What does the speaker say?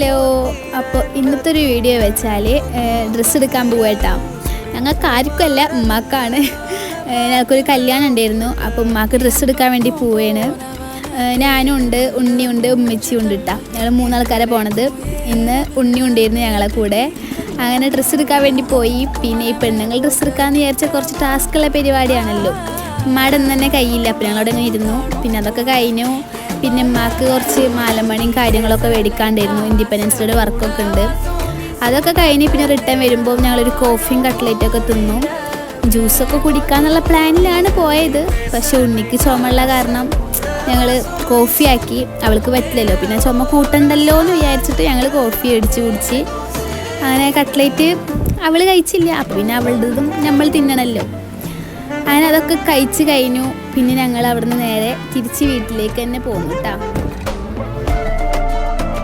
Hello. അപ്പോൾ ഇന്നത്തെ ഒരു വീഡിയോ വെച്ചാൽ ഡ്രസ്സ് എടുക്കാൻ പോകട്ടോ. ഞങ്ങൾക്ക് ആർക്കുമല്ല, ഉമ്മാക്കാണ്. ഞങ്ങൾക്കൊരു കല്യാണം ഉണ്ടായിരുന്നു. അപ്പോൾ ഉമ്മാക്ക് ഡ്രസ്സ് എടുക്കാൻ വേണ്ടി പോവുകയാണ്. ഞാനും ഉണ്ട്, ഉണ്ണിയുണ്ട്, ഉമ്മച്ചിയും ഉണ്ട് കേട്ടോ. ഞങ്ങൾ മൂന്നാൾക്കാരെ പോണത്. ഇന്ന് ഉണ്ണി ഉണ്ടായിരുന്നു ഞങ്ങളെ കൂടെ. അങ്ങനെ ഡ്രസ്സ് എടുക്കാൻ വേണ്ടി പോയി. പിന്നെ ഈ പെണ്ണുങ്ങൾ ഡ്രസ്സ് എടുക്കാമെന്ന് വിചാരിച്ചാൽ കുറച്ച് ടാസ്ക്കുള്ള പരിപാടിയാണല്ലോ. ഉമ്മയുടെ ഒന്നും തന്നെ കയ്യില്ല. അപ്പോൾ ഞങ്ങളവിടെ അങ്ങനെ ഇരുന്നു. പിന്നെ അതൊക്കെ കഴിഞ്ഞു. പിന്നെ ഉമ്മാക്ക് കുറച്ച് മാലമണിയും കാര്യങ്ങളൊക്കെ മേടിക്കാണ്ടായിരുന്നു. ഇൻഡിപെൻഡൻസ് ഡേയുടെ വർക്കൊക്കെ ഉണ്ട്. അതൊക്കെ കഴിഞ്ഞ് പിന്നെ റിട്ടേൺ വരുമ്പോൾ ഞങ്ങളൊരു കോഫിയും കട്ട്ലേറ്റൊക്കെ തിന്നു. ജ്യൂസൊക്കെ കുടിക്കാന്നുള്ള പ്ലാനിലാണ് പോയത്. പക്ഷെ ഉണ്ണിക്ക് ചുമയുള്ള കാരണം ഞങ്ങൾ കോഫി ആക്കി. അവൾക്ക് പറ്റില്ലല്ലോ, പിന്നെ ചുമ കൂട്ടണ്ടല്ലോ എന്ന് വിചാരിച്ചിട്ട് ഞങ്ങൾ കോഫി അടിച്ച് കുടിച്ച്. അങ്ങനെ കട്ട്ലേറ്റ് അവൾ കഴിച്ചില്ല. അപ്പോൾ പിന്നെ അവളുടേതും നമ്മൾ തിന്നണമല്ലോ. അങ്ങനെ അതൊക്കെ കഴിച്ച് കഴിഞ്ഞു. പിന്നെ ഞങ്ങൾ അവിടുന്ന് നേരെ തിരിച്ച് വീട്ടിലേക്ക് തന്നെ പോന്നു കേട്ടോ.